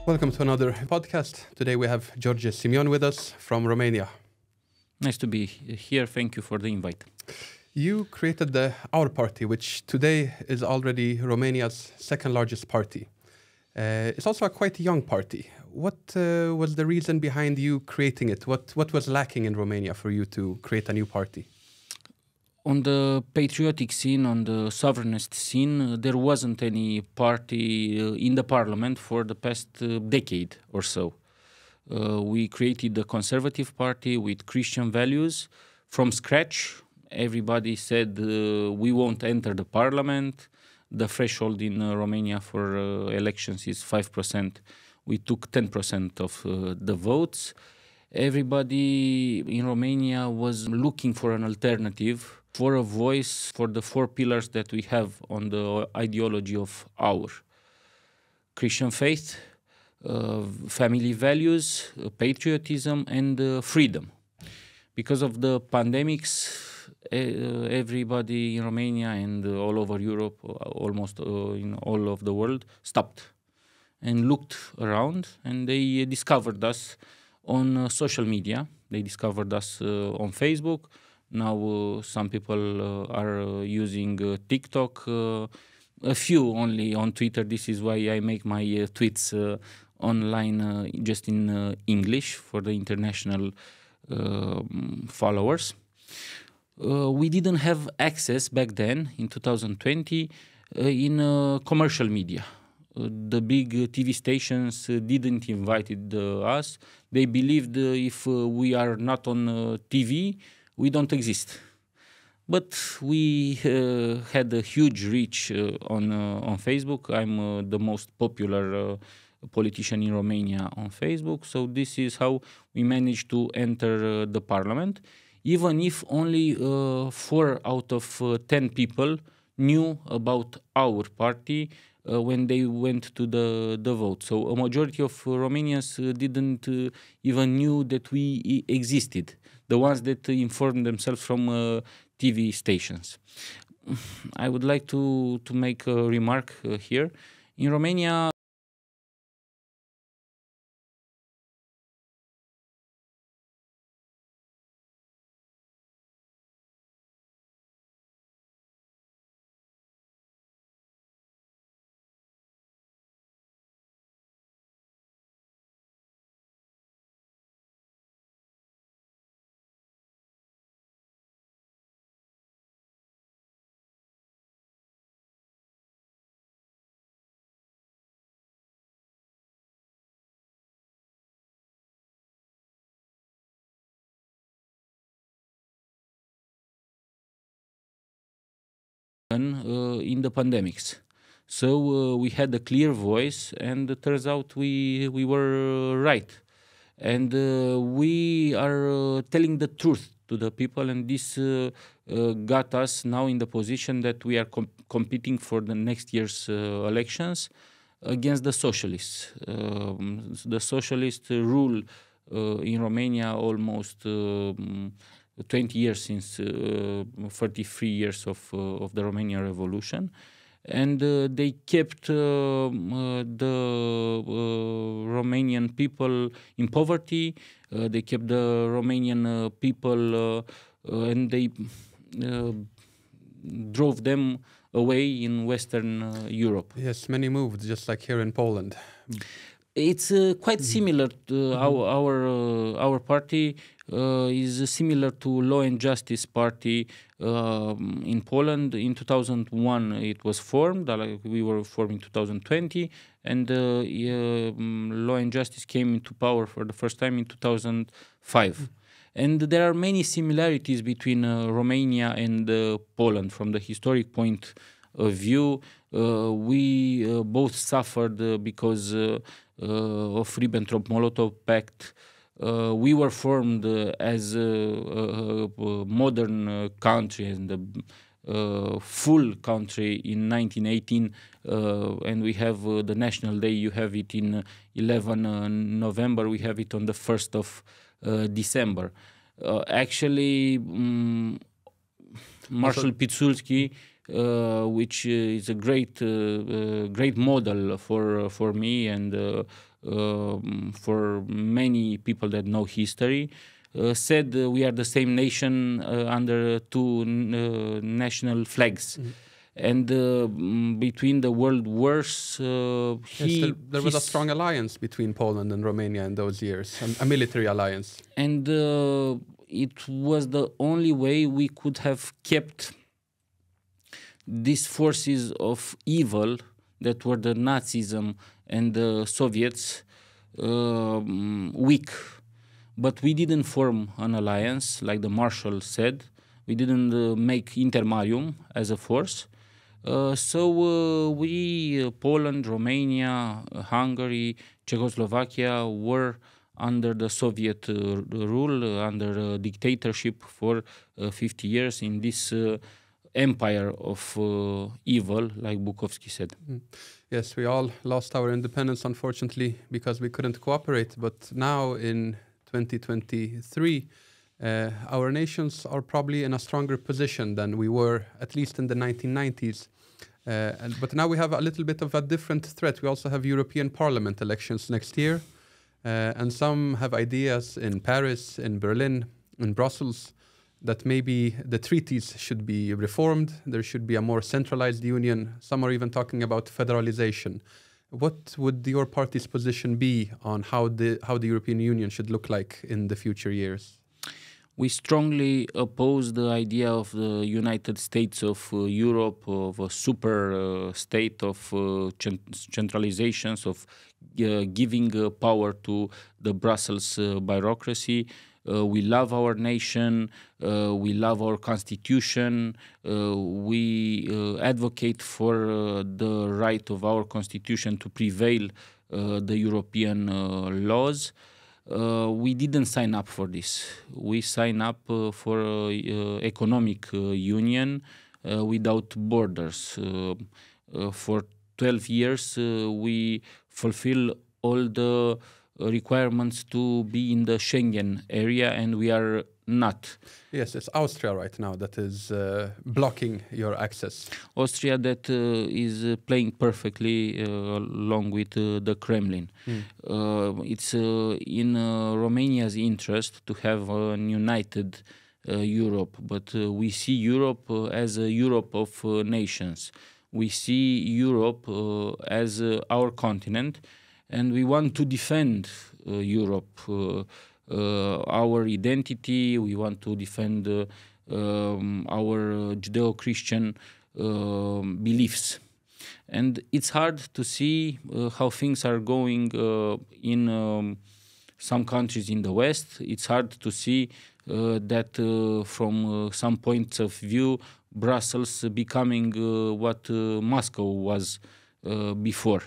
Welcome to another podcast. Today we have George Simion with us from Romania. Nice to be here. Thank you for the invite. You created the Our Party, which today is already Romania's second largest party. It's also a quite young party. What was the reason behind you creating it? What was lacking in Romania for you to create a new party? On the patriotic scene, on the sovereignist scene, there wasn't any party in the parliament for the past decade or so. We created the Conservative Party with Christian values from scratch. Everybody said we won't enter the parliament. The threshold in Romania for elections is 5%. We took 10% of the votes. Everybody in Romania was looking for an alternative, for a voice for the four pillars that we have on the ideology of our Christian faith, family values, patriotism, and freedom. Because of the pandemics, everybody in Romania and all over Europe, almost in all of the world, stopped and looked around, and they discovered us on social media. They discovered us on Facebook. Now some people are using TikTok, a few only on Twitter. This is why I make my tweets online just in English for the international followers. We didn't have access back then in 2020 in commercial media. The big TV stations didn't invite us. They believed if we are not on TV, we don't exist. But we had a huge reach on Facebook. I'm the most popular politician in Romania on Facebook. So this is how we managed to enter the parliament, even if only 4 out of 10 people knew about our party when they went to the vote. So a majority of Romanians didn't even knew that we existed, the ones that informed themselves from TV stations. I would like to make a remark here. In Romania, in the pandemics. So we had a clear voice, and it turns out we were right. And we are telling the truth to the people, and this got us now in the position that we are competing for the next year's elections against the socialists. The socialist rule in Romania almost 20 years since 33 years of the Romanian Revolution. And they kept the Romanian people in poverty. They kept the Romanian people and they drove them away in Western Europe. Yes, many moved, just like here in Poland. It's quite similar to our party is similar to Law and Justice Party in Poland. In 2001 it was formed. We were formed in 2020, and Law and Justice came into power for the first time in 2005. And there are many similarities between Romania and Poland from the historic point of view. We both suffered because of Ribbentrop-Molotov Pact. We were formed as a modern country and a full country in 1918, and we have the National Day. You have it in 11 November. We have it on the 1st of December. Actually, Marshal Piłsudski, which is a great model for me and for many people that know history, said we are the same nation under two national flags. And between the world wars, Yes, there was a strong alliance between Poland and Romania in those years, a military alliance. And it was the only way we could have kept these forces of evil that were the Nazism and the Soviets weak. But we didn't form an alliance, like the Marshal said. We didn't make intermarium as a force. So we, Poland, Romania, Hungary, Czechoslovakia, were under the Soviet rule, under dictatorship for 50 years in this empire of evil, like Bukovsky said. Yes, we all lost our independence, unfortunately, because we couldn't cooperate. But now in 2023, our nations are probably in a stronger position than we were, at least in the 1990s. But now we have a little bit of a different threat. We also have European Parliament elections next year. And some have ideas in Paris, in Berlin, in Brussels, that maybe the treaties should be reformed. There should be a more centralized union. Some are even talking about federalization. What would your party's position be on how the European Union should look like in the future years? We strongly oppose the idea of the United States of Europe, of a super state of centralizations, of giving power to the Brussels bureaucracy. We love our nation, we love our constitution, we advocate for the right of our constitution to prevail the European laws. We didn't sign up for this. We signed up for economic union without borders. For 12 years, we fulfill all the requirements to be in the Schengen area, and we are not. Yes, it's Austria right now that is blocking your access. Austria that is playing perfectly along with the Kremlin. It's in Romania's interest to have a united Europe, but we see Europe as a Europe of nations. We see Europe as our continent, and we want to defend Europe, our identity. We want to defend our Judeo-Christian beliefs. And it's hard to see how things are going in some countries in the West. It's hard to see that from some points of view, Brussels becoming what Moscow was before.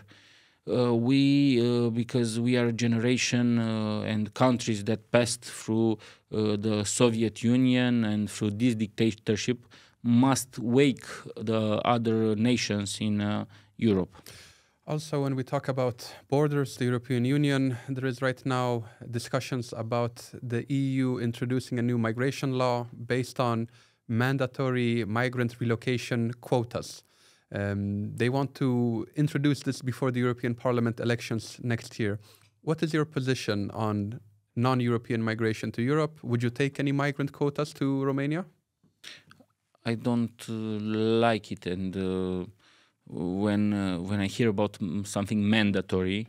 Because we are a generation and countries that passed through the Soviet Union and through this dictatorship, must wake the other nations in Europe. Also, when we talk about borders, the European Union, there is right now discussions about the EU introducing a new migration law based on mandatory migrant relocation quotas. They want to introduce this before the European Parliament elections next year. What is your position on non-European migration to Europe? Would you take any migrant quotas to Romania? I don't like it, and when I hear about something mandatory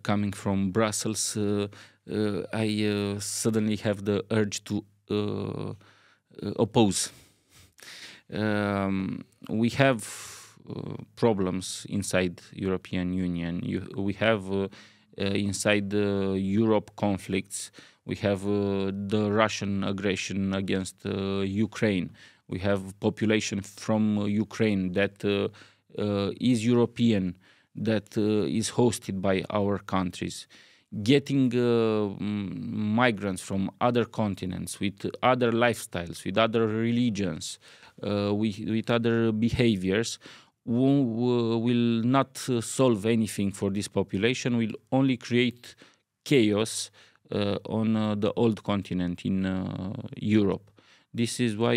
coming from Brussels, I suddenly have the urge to oppose. We have problems inside European Union. We have inside Europe conflicts. We have the Russian aggression against Ukraine. We have population from Ukraine that is European, that is hosted by our countries. Getting migrants from other continents with other lifestyles, with other religions, with other behaviors will not solve anything for this population, will only create chaos on the old continent in Europe. This is why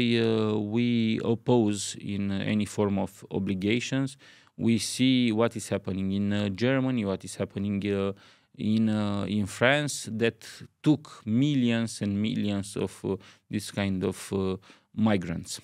we oppose in any form of obligations. We see what is happening in Germany, what is happening in France that took millions and millions of this kind of migrants.